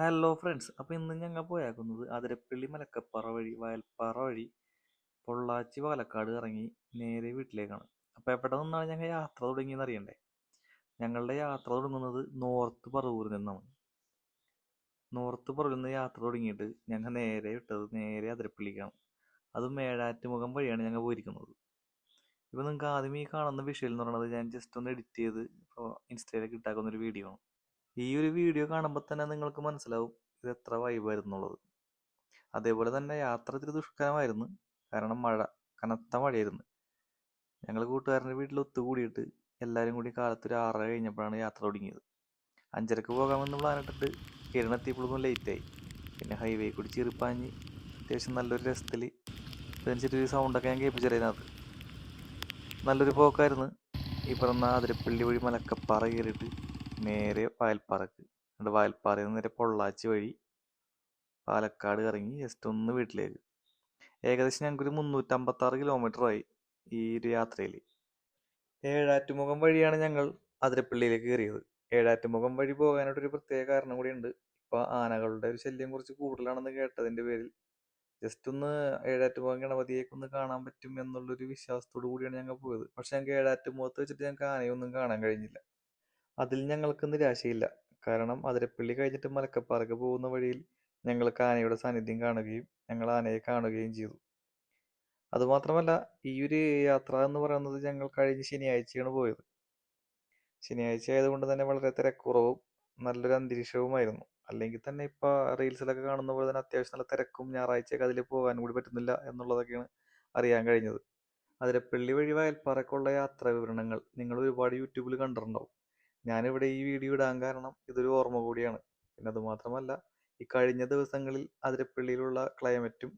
Hello friends, അപ്പോൾ ഇന്ന് ഞങ്ങൾ പോയേക്കുന്നത് അതിരപ്പള്ളി മലക്കപ്പാറ വഴി വയൽപ്പാറ വഴി പൊള്ളാച്ചി പാലക്കാട് ഇറങ്ങി നേരെ വീട്ടിലേക്കാണ്. അപ്പോൾ എവിടെ നിന്നാണ് ഞങ്ങൾ യാത്ര തുടങ്ങിയെന്ന് അറിയണ്ടേ? ഞങ്ങളുടെ യാത്ര തുടങ്ങുന്നത് നോർത്ത് പറവൂരിൽ നിന്നാണ്. നോർത്ത് പറവൂരിൽ നിന്ന് യാത്ര തുടങ്ങിയിട്ട് ഞങ്ങൾ നേരെ അതിരപ്പള്ളിക്കാണ്. അതും മേഴാറ്റുമുഖം വഴിയാണ് ഞങ്ങൾ പോയിരിക്കുന്നത്. ഇപ്പോൾ നിങ്ങൾക്ക് ആദ്യം ഈ കാണുന്ന വിഷ്വൽ എന്ന് പറയുന്നത് ഞാൻ ജസ്റ്റ് ഒന്ന് എഡിറ്റ് ചെയ്ത് ഇപ്പോൾ ഇൻസ്റ്റയിലേക്ക് ഇട്ടാക്കുന്ന ഒരു വീഡിയോ ആണ്. ഈ ഒരു വീഡിയോ കാണുമ്പോൾ തന്നെ നിങ്ങൾക്ക് മനസ്സിലാവും ഇത് എത്ര വൈബായിരുന്നുള്ളത്. അതേപോലെ തന്നെ യാത്ര ഇത്തിരി ദുഷ്കരമായിരുന്നു. കാരണം കനത്ത മഴയായിരുന്നു. ഞങ്ങൾ കൂട്ടുകാരൻ്റെ വീട്ടിൽ ഒത്തുകൂടിയിട്ട് എല്ലാവരും കൂടി കാലത്ത് ഒരു 6:30 കഴിഞ്ഞപ്പോഴാണ് യാത്ര തുടങ്ങിയത്. 5:30 പോകാമെന്ന് പ്ലാൻ ഇട്ടിട്ട് കിരണത്തിയപ്പോഴൊന്നും ലേറ്റായി. പിന്നെ ഹൈവേ കൂടി ചീറിപ്പാഞ്ഞ് അത്യാവശ്യം നല്ലൊരു രസത്തിൽ ഇതനുസരിച്ചൊരു സൗണ്ടൊക്കെ ഞാൻ കേൾപ്പിച്ചതിനകത്ത് നല്ലൊരു പോക്കായിരുന്നു. ഈ പറഞ്ഞ അതിരപ്പള്ളി വഴി മലക്കപ്പാറ കയറിയിട്ട് നേരെ വായൽപ്പാറക്ക്, എന്നിട്ട് വായൽപ്പാറയിൽ നിന്ന് നേരെ പൊള്ളാച്ചി വഴി പാലക്കാട് ഇറങ്ങി ജസ്റ്റ് ഒന്ന് വീട്ടിലേക്ക്. ഏകദേശം ഞങ്ങൾക്കൊരു 356 കിലോമീറ്ററായി ഈ ഒരു യാത്രയിൽ. ഏഴാറ്റുമുഖം വഴിയാണ് ഞങ്ങൾ അതിരപ്പള്ളിയിലേക്ക് കയറിയത്. ഏഴാറ്റുമുഖം വഴി പോകാനായിട്ടൊരു പ്രത്യേക കാരണം കൂടിയുണ്ട്. ഇപ്പോൾ ആനകളുടെ ഒരു ശല്യം കുറച്ച് കൂടുതലാണെന്ന് കേട്ടതിൻ്റെ പേരിൽ ജസ്റ്റ് ഒന്ന് ഏഴാറ്റുമുഖം ഗണപതിയേക്കൊന്ന് കാണാൻ പറ്റും എന്നുള്ളൊരു വിശ്വാസത്തോടു കൂടിയാണ് ഞങ്ങൾ പോയത്. പക്ഷെ ഞങ്ങൾക്ക് ഏഴാറ്റുമുഖത്ത് വെച്ചിട്ട് ഞങ്ങൾക്ക് ആനയൊന്നും കാണാൻ കഴിഞ്ഞില്ല. അതിൽ ഞങ്ങൾക്ക് നിരാശയില്ല. കാരണം അതിരപ്പള്ളി കഴിഞ്ഞിട്ട് മലക്കപ്പാറയ്ക്ക് പോകുന്ന വഴിയിൽ ഞങ്ങൾക്ക് ആനയുടെ സാന്നിധ്യം കാണുകയും ഞങ്ങൾ ആനയെ കാണുകയും ചെയ്തു. അതുമാത്രമല്ല, ഈ ഒരു യാത്ര എന്ന് പറയുന്നത് ഞങ്ങൾ കഴിഞ്ഞ ശനിയാഴ്ചയാണ് പോയത്. ശനിയാഴ്ച ആയതുകൊണ്ട് തന്നെ വളരെ തിരക്കുറവും നല്ലൊരു അന്തരീക്ഷവുമായിരുന്നു. അല്ലെങ്കിൽ തന്നെ ഇപ്പോൾ റീൽസിലൊക്കെ കാണുന്ന പോലെ തന്നെ അത്യാവശ്യം നല്ല തിരക്കും ഞായറാഴ്ചയൊക്കെ അതിൽ പോകാൻ കൂടി പറ്റുന്നില്ല എന്നുള്ളതൊക്കെയാണ് അറിയാൻ കഴിഞ്ഞത്. അതിരപ്പള്ളി വഴി വയൽപ്പാറയ്ക്കുള്ള യാത്രാ വിവരണങ്ങൾ നിങ്ങൾ ഒരുപാട് യൂട്യൂബിൽ കണ്ടിട്ടുണ്ടാവും. ഞാനിവിടെ ഈ വീഡിയോ ഇടാൻ കാരണം ഇതൊരു ഓർമ്മ കൂടിയാണ്. പിന്നെ അതുമാത്രമല്ല, ഈ കഴിഞ്ഞ ദിവസങ്ങളിൽ അതിരപ്പള്ളിയിലുള്ള ക്ലൈമറ്റും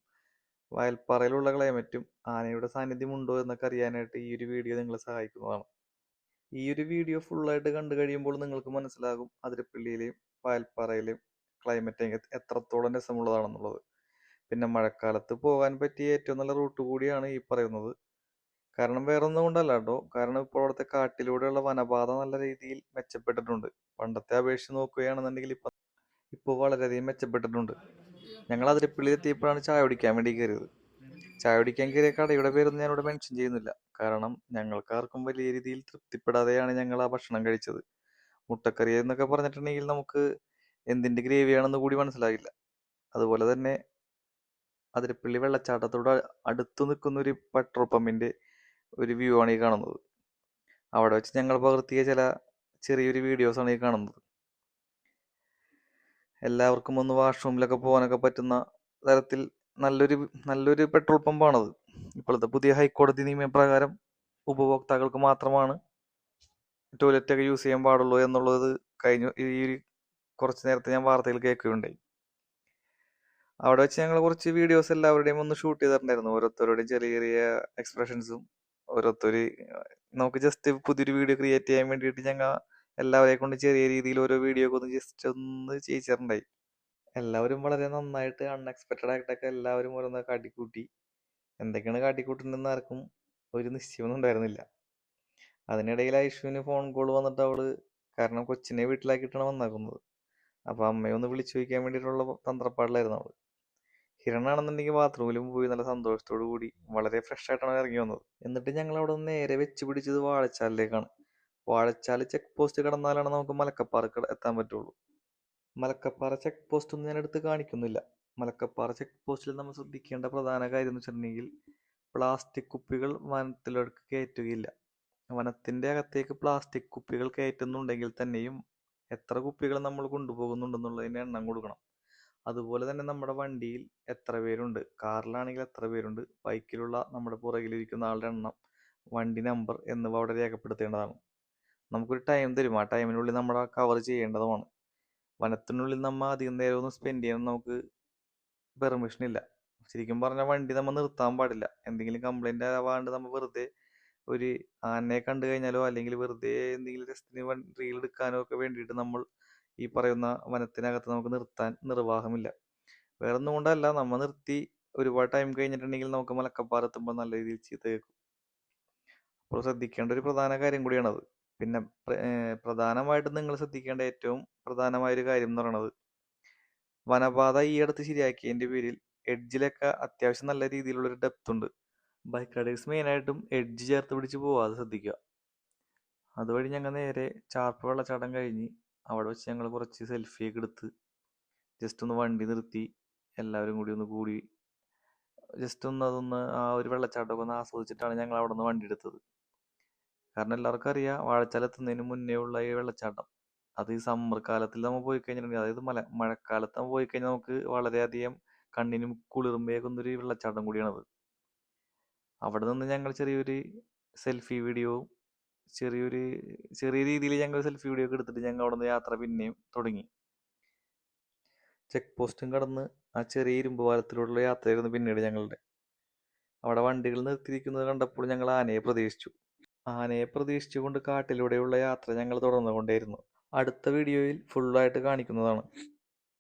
വയൽപ്പാറയിലുള്ള ക്ലൈമറ്റും ആനയുടെ സാന്നിധ്യം ഉണ്ടോ എന്നൊക്കെ അറിയാനായിട്ട് ഈ ഒരു വീഡിയോ നിങ്ങളെ സഹായിക്കുന്നതാണ്. ഈ ഒരു വീഡിയോ ഫുള്ളായിട്ട് കണ്ടു കഴിയുമ്പോൾ നിങ്ങൾക്ക് മനസ്സിലാകും അതിരപ്പള്ളിയിലെയും വയൽപ്പാറയിലെയും ക്ലൈമറ്റ് എത്രത്തോളം രസമുള്ളതാണെന്നുള്ളത്. പിന്നെ മഴക്കാലത്ത് പോകാൻ പറ്റിയ ഏറ്റവും നല്ല റൂട്ട് കൂടിയാണ് ഈ പറയുന്നത്. കാരണം വേറൊന്നും കൊണ്ടല്ല കേട്ടോ. കാരണം ഇപ്പോൾ അവിടുത്തെ കാട്ടിലൂടെയുള്ള വനപാത നല്ല രീതിയിൽ മെച്ചപ്പെട്ടിട്ടുണ്ട്. പണ്ടത്തെ അപേക്ഷിച്ച് നോക്കുകയാണെന്നുണ്ടെങ്കിൽ ഇപ്പോൾ വളരെയധികം മെച്ചപ്പെട്ടിട്ടുണ്ട്. ഞങ്ങൾ അതിരപ്പള്ളി എത്തിയപ്പോഴാണ് ചായ കുടിക്കാൻ വേണ്ടി കയറിയത്. ചായ കുടിക്കാൻ കയറിയ കടയുടെ പേരൊന്നും ഞാനിവിടെ മെൻഷൻ ചെയ്യുന്നില്ല. കാരണം ഞങ്ങൾക്കാർക്കും വലിയ രീതിയിൽ തൃപ്തിപ്പെടാതെയാണ് ഞങ്ങൾ ആ ഭക്ഷണം കഴിച്ചത്. മുട്ടക്കറി എന്നൊക്കെ പറഞ്ഞിട്ടുണ്ടെങ്കിൽ നമുക്ക് എന്തിന്റെ ഗ്രേവിയാണെന്ന് കൂടി മനസ്സിലാകില്ല. അതുപോലെ തന്നെ അതിരപ്പള്ളി വെള്ളച്ചാട്ടത്തോട് അടുത്ത് നിൽക്കുന്ന ഒരു പെട്രോൾ പമ്പിന്റെ ഒരു വ്യൂ ആണ് ഈ കാണുന്നത്. അവിടെ വെച്ച് ഞങ്ങൾ പകർത്തിയ ചെറിയൊരു വീഡിയോസാണ് ഈ കാണുന്നത്. എല്ലാവർക്കും ഒന്ന് വാഷ്റൂമിലൊക്കെ പോകാനൊക്കെ പറ്റുന്ന തരത്തിൽ നല്ലൊരു നല്ലൊരു പെട്രോൾ പമ്പാണത്. ഇപ്പോഴത്തെ പുതിയ ഹൈക്കോടതി നിയമപ്രകാരം ഉപഭോക്താക്കൾക്ക് മാത്രമാണ് ടോയ്ലറ്റൊക്കെ യൂസ് ചെയ്യാൻ പാടുള്ളൂ എന്നുള്ളത് കഴിഞ്ഞ കുറച്ച് നേരത്തെ ഞാൻ വാർത്തയിൽ കേൾക്കുകയുണ്ടായി. അവിടെ വെച്ച് ഞങ്ങൾ കുറച്ച് വീഡിയോസ് എല്ലാവരുടെയും ഒന്ന് ഷൂട്ട് ചെയ്തിട്ടുണ്ടായിരുന്നു. ഓരോരുത്തരുടെയും ചെറിയ ചെറിയ എക്സ്പ്രഷൻസും ഓരോരുത്തർ നമുക്ക് ജസ്റ്റ് പുതിയൊരു വീഡിയോ ക്രിയേറ്റ് ചെയ്യാൻ വേണ്ടിയിട്ട് ഞങ്ങൾ എല്ലാവരെ കൊണ്ട് ചെറിയ രീതിയിൽ ഓരോ വീഡിയോ ഒക്കെ ഒന്ന് ജസ്റ്റ് ഒന്ന് ചെയ്യിച്ചിട്ടുണ്ടായി. എല്ലാവരും വളരെ നന്നായിട്ട് അൺഎക്സ്പെക്റ്റഡ് ആയിട്ടൊക്കെ എല്ലാവരും ഓരോന്ന് കാട്ടിക്കൂട്ടി. എന്തൊക്കെയാണ് കാട്ടിക്കൂട്ടുന്നതെന്ന് ആർക്കും ഒരു നിശ്ചയമൊന്നും ഉണ്ടായിരുന്നില്ല. അതിനിടയിൽ ഐഷുവിന് ഫോൺ കോൾ വന്നിട്ട് കാരണം കൊച്ചിനെ വീട്ടിലാക്കിയിട്ടാണ് വന്നാക്കുന്നത്. അപ്പോൾ അമ്മയെ ഒന്ന് വിളിച്ചു ചോദിക്കാൻ വേണ്ടിയിട്ടുള്ള തന്ത്രപ്പാടിലായിരുന്നു അവള്. ഹിരണാണെന്നുണ്ടെങ്കിൽ ബാത്റൂമിലും പോയി നല്ല സന്തോഷത്തോടു കൂടി വളരെ ഫ്രഷ് ആയിട്ടാണ് ഇറങ്ങി വന്നത്. എന്നിട്ട് ഞങ്ങൾ അവിടെ നിന്ന് നേരെ വെച്ച് പിടിച്ചത് വാഴച്ചാലിലേക്കാണ്. വാഴച്ചാൽ ചെക്ക് പോസ്റ്റ് കടന്നാലാണ് നമുക്ക് മലക്കപ്പാറക്ക് എത്താൻ പറ്റുള്ളൂ. മലക്കപ്പാറ ചെക്ക് പോസ്റ്റ് ഒന്നും ഞാൻ എടുത്ത് കാണിക്കുന്നില്ല. മലക്കപ്പാറ ചെക്ക് പോസ്റ്റിൽ നമ്മൾ ശ്രദ്ധിക്കേണ്ട പ്രധാന കാര്യം എന്ന് വെച്ചിട്ടുണ്ടെങ്കിൽ പ്ലാസ്റ്റിക് കുപ്പികൾ വനത്തിലേക്ക് കയറ്റുകയില്ല. വനത്തിന്റെ അകത്തേക്ക് പ്ലാസ്റ്റിക് കുപ്പികൾ കയറ്റുന്നുണ്ടെങ്കിൽ തന്നെയും എത്ര കുപ്പികൾ നമ്മൾ കൊണ്ടുപോകുന്നുണ്ടെന്നുള്ളതിന് എണ്ണം കൊടുക്കണം. അതുപോലെ തന്നെ നമ്മുടെ വണ്ടിയിൽ എത്ര പേരുണ്ട്, കാറിലാണെങ്കിൽ എത്ര പേരുണ്ട്, ബൈക്കിലുള്ള നമ്മുടെ പുറകിലിരിക്കുന്ന ആളുടെ എണ്ണം, വണ്ടി നമ്പർ എന്നിവ അവിടെ രേഖപ്പെടുത്തേണ്ടതാണ്. നമുക്കൊരു ടൈം തരും. ആ ടൈമിനുള്ളിൽ നമ്മൾ കവർ ചെയ്യേണ്ടതുമാണ്. വനത്തിനുള്ളിൽ നമ്മൾ അധികം നേരം ഒന്നും സ്പെൻഡ് ചെയ്യാൻ നമുക്ക് പെർമിഷൻ ഇല്ല. ശരിക്കും പറഞ്ഞാൽ വണ്ടി നമ്മൾ നിർത്താൻ പാടില്ല. എന്തെങ്കിലും കംപ്ലൈന്റ് ആവാണ്ട് നമ്മൾ വെറുതെ ഒരു ആനയെ കണ്ടു കഴിഞ്ഞാലോ അല്ലെങ്കിൽ വെറുതെ എന്തെങ്കിലും രസത്തിന് റീൽ എടുക്കാനോ ഒക്കെ വേണ്ടിയിട്ട് നമ്മൾ ഈ പറയുന്ന വനത്തിനകത്ത് നമുക്ക് നിർത്താൻ നിർവാഹമില്ല. വേറെ ഒന്നും കൊണ്ടല്ല, നമ്മൾ നിർത്തി ഒരുപാട് ടൈം കഴിഞ്ഞിട്ടുണ്ടെങ്കിൽ നമുക്ക് മലക്കപ്പാറ എത്തുമ്പോൾ നല്ല രീതിയിൽ ചീത്ത കേൾക്കും. അപ്പോൾ ശ്രദ്ധിക്കേണ്ട ഒരു പ്രധാന കാര്യം കൂടിയാണത്. പിന്നെ പ്രധാനമായിട്ടും നിങ്ങൾ ശ്രദ്ധിക്കേണ്ട ഏറ്റവും പ്രധാനമായൊരു കാര്യം എന്ന് പറയുന്നത് വനപാത ഈ അടുത്ത് ശരിയാക്കിയതിന്റെ പേരിൽ എഡ്ജിലൊക്കെ അത്യാവശ്യം നല്ല രീതിയിലുള്ളൊരു ഡെപ്ത് ഉണ്ട്. ബൈക്ക് റൈഡേഴ്സ് മെയിനായിട്ടും എഡ്ജ് ചേർത്ത് പിടിച്ച് പോവാതെ ശ്രദ്ധിക്കുക. അതുവഴി ഞങ്ങൾ നേരെ ചാർപ്പ് വെള്ളച്ചാട്ടം കഴിഞ്ഞ് അവിടെ വെച്ച് ഞങ്ങൾ കുറച്ച് സെൽഫിയൊക്കെ എടുത്ത് ജസ്റ്റ് ഒന്ന് വണ്ടി നിർത്തി എല്ലാവരും കൂടി ജസ്റ്റ് അതൊന്ന് ആ ഒരു വെള്ളച്ചാട്ടമൊക്കെ ഒന്ന് ആസ്വദിച്ചിട്ടാണ് ഞങ്ങൾ അവിടെ നിന്ന് വണ്ടി എടുത്തത്. കാരണം എല്ലാവർക്കും അറിയാം വാഴച്ചാൽ എത്തുന്നതിന് മുന്നേ ഉള്ള ഈ വെള്ളച്ചാട്ടം അത് ഈ സമ്മർ കാലത്തിൽ നമ്മൾ പോയി കഴിഞ്ഞിട്ടുണ്ടെങ്കിൽ, അതായത് മഴക്കാലത്ത് നമ്മൾ പോയി കഴിഞ്ഞാൽ നമുക്ക് വളരെയധികം കണ്ണിനും കുളിർമയേകുന്നൊരു വെള്ളച്ചാട്ടം കൂടിയാണത്. അവിടെ നിന്ന് ഞങ്ങൾ ചെറിയൊരു സെൽഫി വീഡിയോവും ചെറിയ രീതിയിൽ ഞങ്ങൾ സെൽഫി വീഡിയോ ഒക്കെ എടുത്തിട്ട് ഞങ്ങൾ അവിടെ നിന്ന് യാത്ര പിന്നെയും തുടങ്ങി. ചെക്ക് പോസ്റ്റും കടന്ന് ആ ചെറിയ ഇരുമ്പ് പാലത്തിലൂടെയുള്ള യാത്രയായിരുന്നു പിന്നീട് ഞങ്ങളുടെ. അവിടെ വണ്ടികൾ നിർത്തിയിരിക്കുന്നത് കണ്ടപ്പോൾ ഞങ്ങൾ ആനയെ പ്രതീക്ഷിച്ചുകൊണ്ട് കാട്ടിലൂടെയുള്ള യാത്ര ഞങ്ങൾ തുടർന്നുകൊണ്ടേയിരുന്നു. അടുത്ത വീഡിയോയിൽ ഫുള്ളായിട്ട് കാണിക്കുന്നതാണ്.